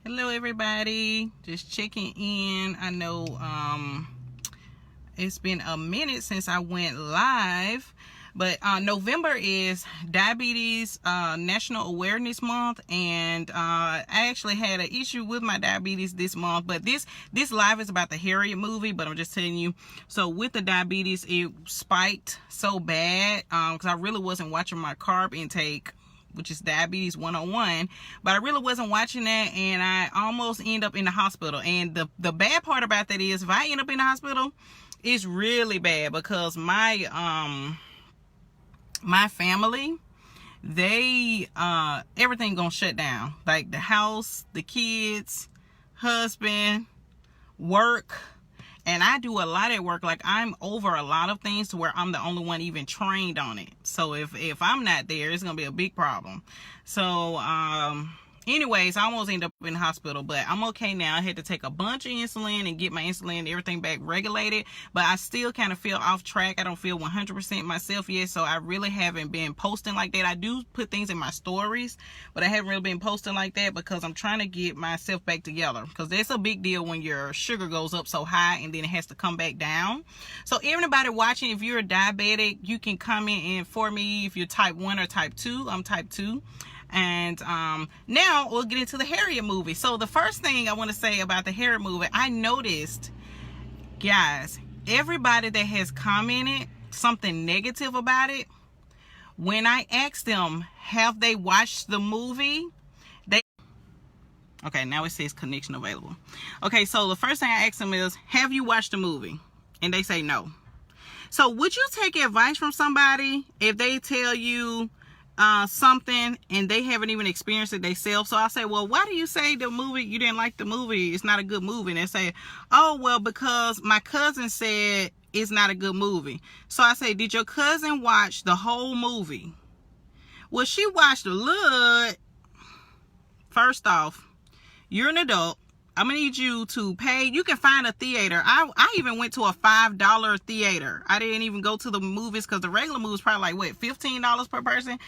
Hello everybody, just checking in. I know it's been a minute since I went live, but November is Diabetes National Awareness Month, and I actually had an issue with my diabetes this month, but this live is about the Harriet movie. But I'm just telling you, so with the diabetes, it spiked so bad because I really wasn't watching my carb intake, which is Diabetes 101, but I really wasn't watching that, and I almost end up in the hospital. And the bad part about that is, if I end up in the hospital, it's really bad, because my my family, they everything gonna shut down, like the house, the kids, husband, work. And I do a lot at work. Like, I'm over a lot of things to where I'm the only one even trained on it. So if I'm not there, it's going to be a big problem. So, anyways, I almost ended up in the hospital, but I'm okay now. I had to take a bunch of insulin and get my insulin and everything back regulated, but I still kind of feel off track. I don't feel 100% myself yet, so I really haven't been posting like that. I do put things in my stories, but I haven't really been posting like that because I'm trying to get myself back together, because that's a big deal when your sugar goes up so high and then it has to come back down. So everybody watching, if you're a diabetic, you can comment in for me if you're type 1 or type 2. I'm type 2. And now we'll get into the Harriet movie. So the first thing I want to say about the Harriet movie, I noticed, guys, everybody that has commented something negative about it, when I asked them, have they watched the movie? Okay, now it says connection available. Okay, so the first thing I asked them is, have you watched the movie? And they say no. So would you take advice from somebody if they tell you something and they haven't even experienced it themselves? So I say, well, why do you say the movie, you didn't like the movie, it's not a good movie? And they say, oh, well, because my cousin said it's not a good movie. So I say, did your cousin watch the whole movie? Well, she watched a little. First off, you're an adult. I'm gonna need you to pay. You can find a theater. I even went to a $5 theater. I didn't even go to the movies, because the regular movies probably like, what, $15 per person.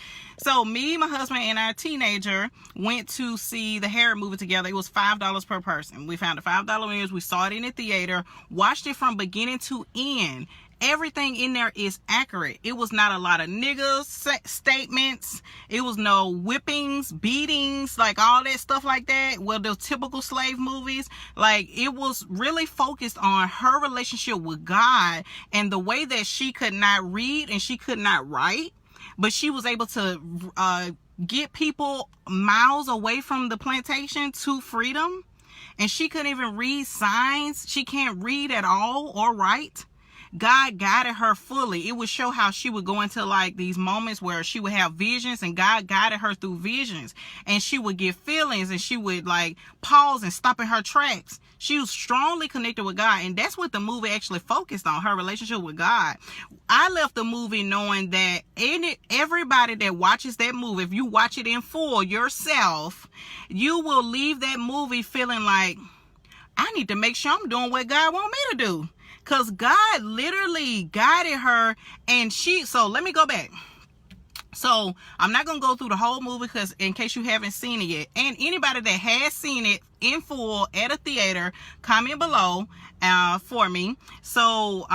So me, my husband, and our teenager went to see the Harriet movie together. It was $5 per person. We found a $5 winners. We saw it in the theater, watched it from beginning to end. Everything in there is accurate. It was not a lot of niggas statements. It was no whippings, beatings, like all that stuff like that. Well, the typical slave movies. Like, it was really focused on her relationship with God, and the way that she could not read and she could not write, but she was able to get people miles away from the plantation to freedom. And she couldn't even read signs. She can't read at all or write. God guided her fully. It would show how she would go into like these moments where she would have visions, and God guided her through visions, and she would get feelings, and she would like pause and stop in her tracks. She was strongly connected with God, and that's what the movie actually focused on, her relationship with God. I left the movie knowing that everybody that watches that movie, if you watch it in full yourself, you will leave that movie feeling like, I need to make sure I'm doing what God wants me to do. Because God literally guided her, and so let me go back. So I'm not going to go through the whole movie, because in case you haven't seen it yet, and anybody that has seen it in full at a theater, comment below for me. So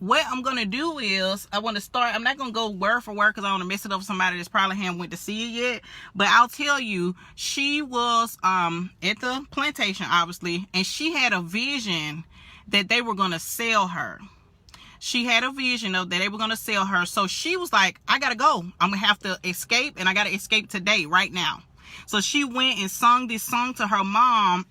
what I'm going to do is, I want to start, I'm not going to go word for word, because I want to mess it up for somebody that's probably haven't went to see it yet. But I'll tell you, she was at the plantation, obviously, and she had a vision that they were going to sell her. She had a vision of that they were going to sell her. So she was like, I got to go. I'm going to have to escape, and I got to escape today, right now. So she went and sung this song to her mom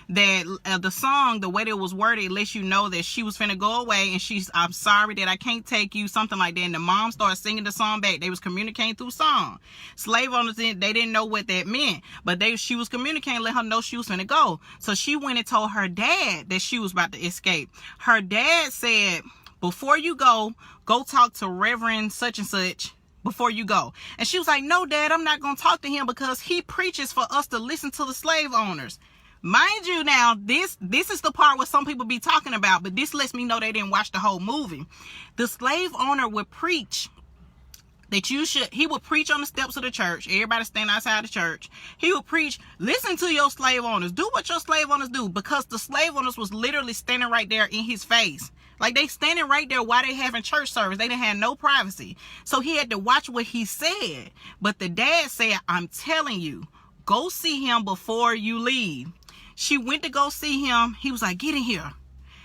that the song, the way that it was worded, lets you know that she was finna go away, and I'm sorry that I can't take you, something like that. And the mom started singing the song back. They was communicating through song. Slave owners, they didn't know what that meant, but she was communicating, let her know she was finna go. So she went and told her dad that she was about to escape. Her dad said, before you go talk to Reverend such and such before you go. And she was like, no, Dad, I'm not going to talk to him, because he preaches for us to listen to the slave owners. Mind you, now, this is the part where some people be talking about, but this lets me know they didn't watch the whole movie. The slave owner would preach that he would preach on the steps of the church. Everybody stand outside the church. He would preach, listen to your slave owners. Do what your slave owners do. Because the slave owners was literally standing right there in his face. Like, they standing right there while they having church service. They didn't have no privacy. So he had to watch what he said. But the dad said, I'm telling you, go see him before you leave. She went to go see him. He was like, get in here.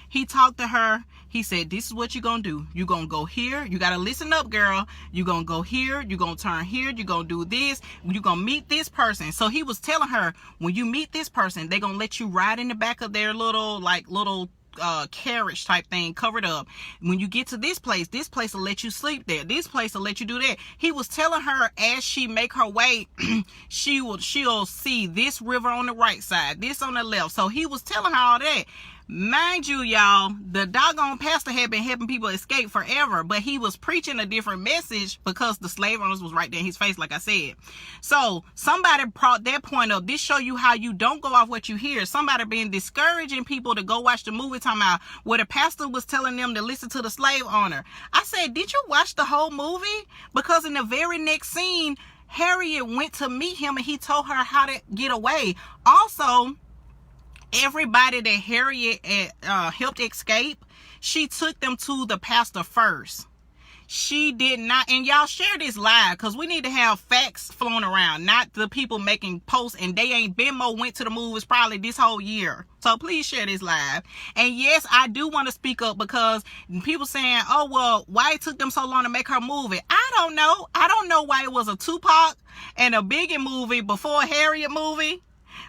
He talked to her. He said, this is what you're going to do. You're going to go here. You got to listen up, girl. You're going to go here. You're going to turn here. You're going to do this. You're going to meet this person. So he was telling her, when you meet this person, they're going to let you ride in the back of their little carriage type thing covered up. When you get to this place will let you sleep there. This place will let you do that. He was telling her as she make her way, she'll see this river on the right side, this on the left. So he was telling her all that. Mind you, y'all, the doggone pastor had been helping people escape forever, but he was preaching a different message because the slave owners was right there in his face, like I said. So somebody brought that point up. This show you how you don't go off what you hear. Somebody been discouraging people to go watch the movie, talking about where the pastor was telling them to listen to the slave owner. I said, did you watch the whole movie? Because in the very next scene, Harriet went to meet him and he told her how to get away. Also, everybody that Harriet helped escape, she took them to the pastor first. She did not, and y'all share this live because we need to have facts flowing around, not the people making posts and they ain't been more went to the movies probably this whole year. So please share this live. And yes, I do want to speak up because people saying, oh, well, why it took them so long to make her movie? I don't know. I don't know why it was a Tupac and a Biggie movie before a Harriet movie.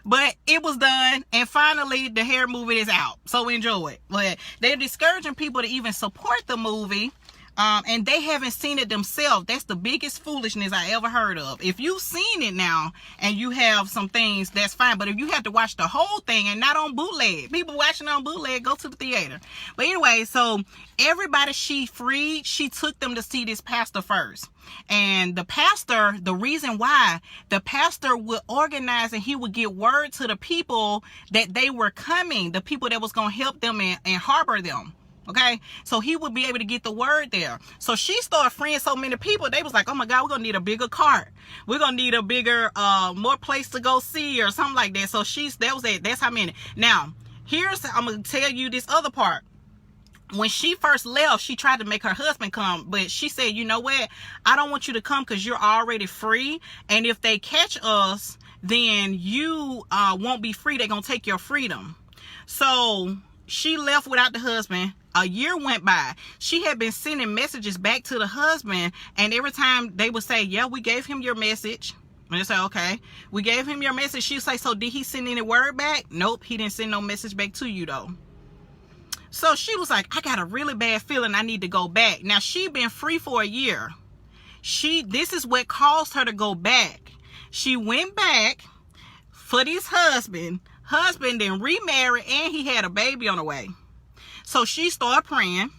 But it was done, and finally the hair movie is out, so enjoy it. But they're discouraging people to even support the movie, and they haven't seen it themselves. That's the biggest foolishness I ever heard of. If you've seen it now and you have some things, that's fine. But if you have to watch the whole thing and not on bootleg, people watching on bootleg, go to the theater. But anyway, so everybody she freed, she took them to see this pastor first. And the pastor, the reason why, the pastor would organize and he would get word to the people that they were coming, the people that was going to help them and harbor them. Okay, so he would be able to get the word there. So she started freeing so many people. They was like, oh my God, we're gonna need a bigger cart. We're gonna need a bigger, more place to go see or something like that. So that's how many. Now, I'm gonna tell you this other part. When she first left, she tried to make her husband come, but she said, you know what? I don't want you to come because you're already free. And if they catch us, then you won't be free. They're gonna take your freedom. So she left without the husband. A year went by. She had been sending messages back to the husband, and every time they would say, yeah, we gave him your message. And they say, okay, we gave him your message. She'd say, so did he send any word back? Nope, he didn't send no message back to you though. So she was like, I got a really bad feeling I need to go back. Now she'd been free for a year. This is what caused her to go back. She went back for this husband then remarried, and he had a baby on the way. So she started praying.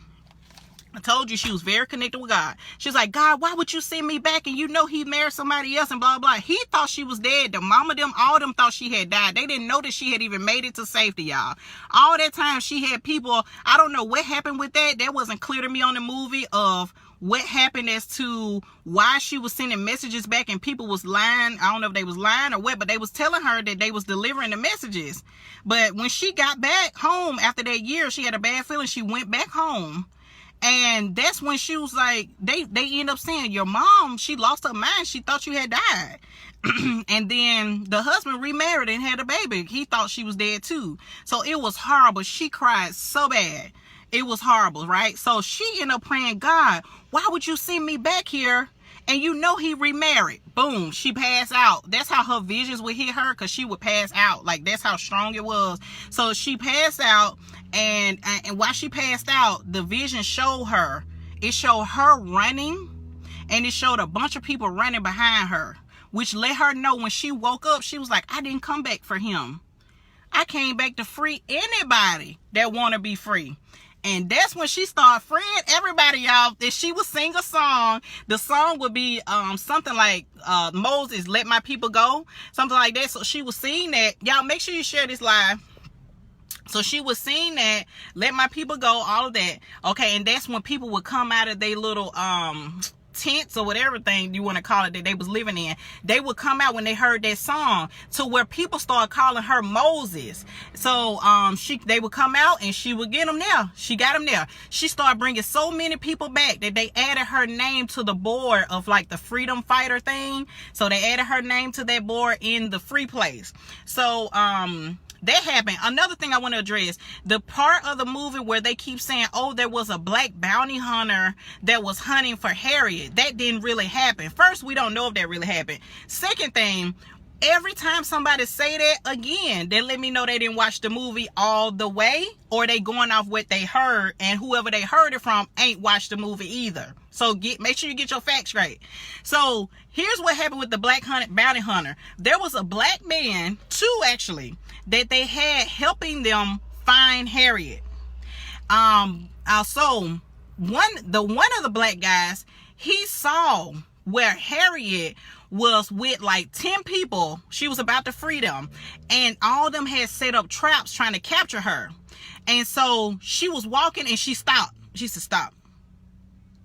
I told you she was very connected with God. She's like, God, why would you send me back? And you know he married somebody else and blah, blah. He thought she was dead. The mama, all of them thought she had died. They didn't know that she had even made it to safety, y'all. All that time she had people, I don't know what happened with that. That wasn't clear to me on the movie of what happened as to why she was sending messages back and people was lying. I don't know if they was lying or what, but they was telling her that they was delivering the messages. But when she got back home after that year, she had a bad feeling. She went back home. And that's when she was like, they end up saying, your mom, she lost her mind. She thought you had died. And then the husband remarried and had a baby. He thought she was dead too. So it was horrible. She cried so bad. It was horrible, right? So she ended up praying, God, why would you send me back here? And you know he remarried. Boom, she passed out. That's how her visions would hit her, because she would pass out. Like, that's how strong it was. So she passed out, and while she passed out, the vision showed her. It showed her running, and it showed a bunch of people running behind her, which let her know when she woke up, she was like, I didn't come back for him. I came back to free anybody that want to be free. And that's when she started freeing everybody, y'all. If she would sing a song, the song would be something like Moses, let my people go. Something like that. So she was singing that. Y'all, make sure you share this live. So she was singing that, let my people go, all of that. Okay, and that's when people would come out of their little tents or whatever thing you want to call it that they was living in, they would come out when they heard that song, to where people started calling her Moses. So they would come out and she would get them there. She got them there. She started bringing so many people back that they added her name to the board of like the freedom fighter thing. So they added her name to that board in the free place. So that happened. Another thing I want to address, the part of the movie where they keep saying, oh, there was a black bounty hunter that was hunting for Harriet. That didn't really happen. First, we don't know if that really happened. Second thing, every time somebody say that, again, they let me know they didn't watch the movie all the way, or they going off what they heard, and whoever they heard it from ain't watched the movie either. So make sure you get your facts straight. So here's what happened with the black bounty hunter. There was a black man, two actually, that they had helping them find Harriet. Also, one of the black guys, he saw where Harriet was with like 10 people. She was about to free them, and all of them had set up traps trying to capture her. And so she was walking and she stopped. She said, stop.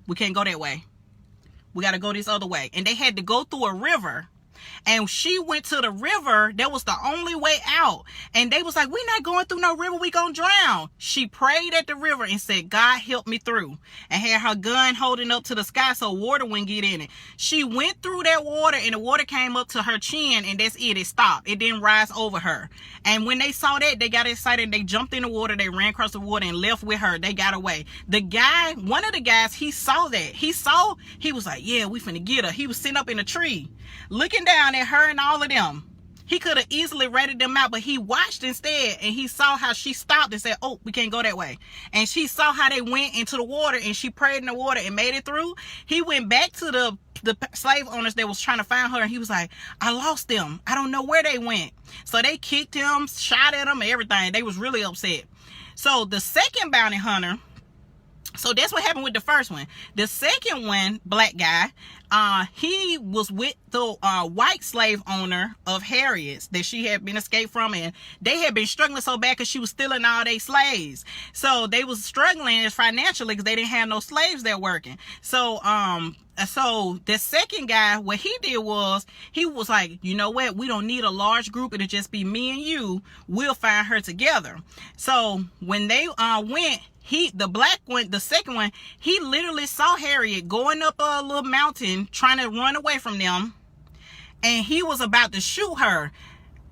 We can't go that way. We got to go this other way. And they had to go through a river. And she went to the river. That was the only way out. And they was like, we're not going through no river. We gonna drown. She prayed at the river and said, God, help me through. And had her gun holding up to the sky so water wouldn't get in it. She went through that water and the water came up to her chin, and that's it. It stopped. It didn't rise over her. And when they saw that, they got excited. They jumped in the water. They ran across the water and left with her. They got away. The guy, one of the guys, he saw that. He was like, yeah, we finna get her. He was sitting up in a tree looking down at her and all of them. He could have easily ratted them out, but he watched instead, and he saw how she stopped and said, oh, we can't go that way. And she saw how they went into the water, and she prayed in the water and made it through. He went back to the slave owners that was trying to find her, and he was like, I lost them. I don't know where they went. So they kicked him, shot at him, and everything. They was really upset. So the second bounty hunter, so that's what happened with the first one. The second one, black guy, he was with the white slave owner of Harriet's that she had been escaped from, and they had been struggling so bad because she was stealing all their slaves. So they was struggling financially because they didn't have no slaves there working. So the second guy, what he did was, he was like, you know what, we don't need a large group, it'll just be me and you, we'll find her together. So when they went, the second one, he literally saw Harriet going up a little mountain trying to run away from them, and he was about to shoot her.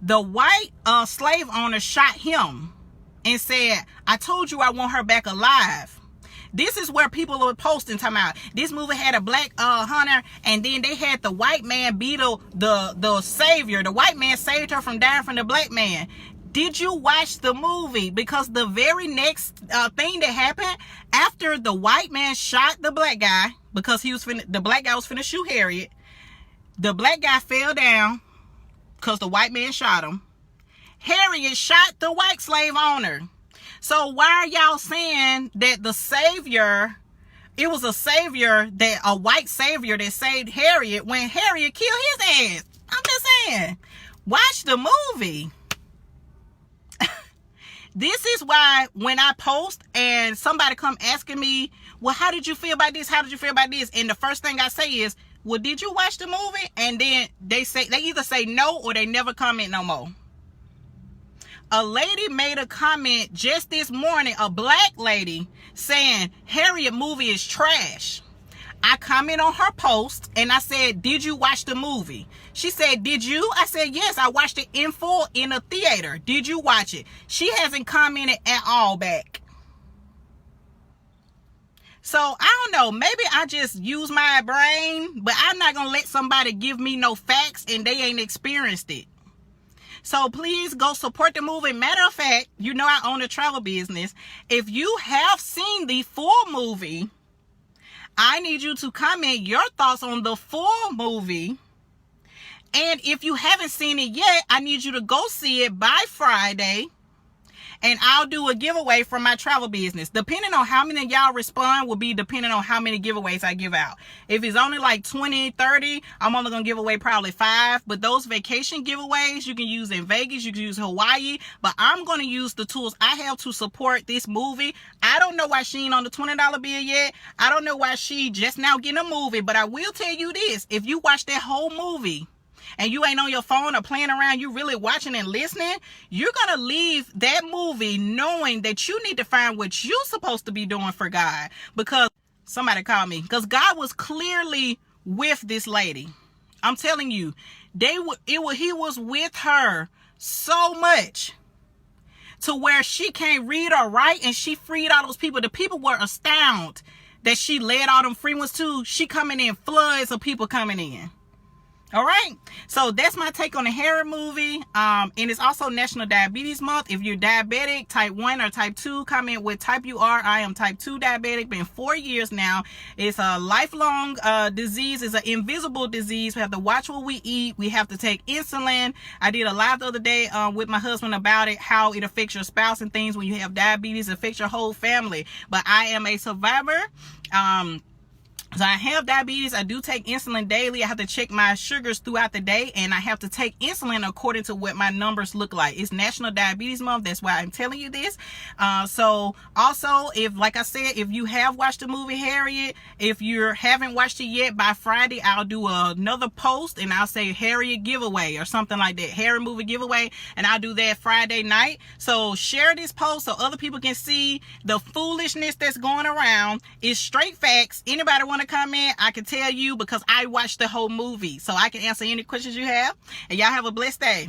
The white slave owner shot him and said, I told you I want her back alive. This is where people are posting, talking about this movie had a black hunter, and then they had the white man beat the savior. The white man saved her from dying from the black man. Did you watch the movie? Because the very next thing that happened after the white man shot the black guy, because the black guy was finna shoot Harriet, the black guy fell down because the white man shot him. Harriet shot the white slave owner. So why are y'all saying that the savior, it was a white savior that saved Harriet when Harriet killed his ass? I'm just saying, watch the movie. This is why when I post and somebody come asking me, well, how did you feel about this? How did you feel about this? And the first thing I say is, well, did you watch the movie? And then they either say no or they never comment no more. A lady made a comment just this morning, a black lady, saying Harriet movie is trash. I comment on her post and I said, did you watch the movie? She said, did you? I said, yes, I watched it in full in a theater. Did you watch it? She hasn't commented at all back. So I don't know, maybe I just use my brain, but I'm not going to let somebody give me no facts and they ain't experienced it. So please go support the movie. Matter of fact, you know I own a travel business. If you have seen the full movie, I need you to comment your thoughts on the full movie. And if you haven't seen it yet, I need you to go see it by Friday. and I'll do a giveaway from my travel business. Depending on how many of y'all respond will be depending on how many giveaways I give out. If it's only like 20, 30, I'm only gonna give away probably 5. But those vacation giveaways you can use in Vegas, you can use Hawaii, but I'm gonna use the tools I have to support this movie. I don't know why she ain't on the $20 bill yet. I don't know why she just now getting a movie, but I will tell you this: if you watch that whole movie and you ain't on your phone or playing around, you really watching and listening, you're gonna leave that movie knowing that you need to find what you're supposed to be doing for God. Because somebody called me, because God was clearly with this lady. I'm telling you, he was with her so much to where she can't read or write, and she freed all those people. The people were astounded that she led all them free ones too. She coming in floods of people coming in. All right, so that's my take on the Harry movie. And it's also National Diabetes Month. If you're diabetic, type 1 or type 2, comment with type you are. I am type 2 diabetic, been 4 years now. It's a lifelong disease. It's an invisible disease. We have to watch what we eat. We have to take insulin. I did a live the other day with my husband about it, how it affects your spouse and things. When you have diabetes, it affects your whole family. But I am a survivor. So I have diabetes. I do take insulin daily. I have to check my sugars throughout the day, and I have to take insulin according to what my numbers look like. It's National Diabetes Month. That's why I'm telling you this. So also, if, like I said, if you have watched the movie Harriet, if you haven't watched it yet, by Friday, I'll do another post and I'll say Harriet giveaway or something like that. Harry movie giveaway. And I'll do that Friday night. So share this post so other people can see the foolishness that's going around. It's straight facts. Anybody want to comment, I can tell you, because I watched the whole movie, so I can answer any questions you have. And y'all have a blessed day.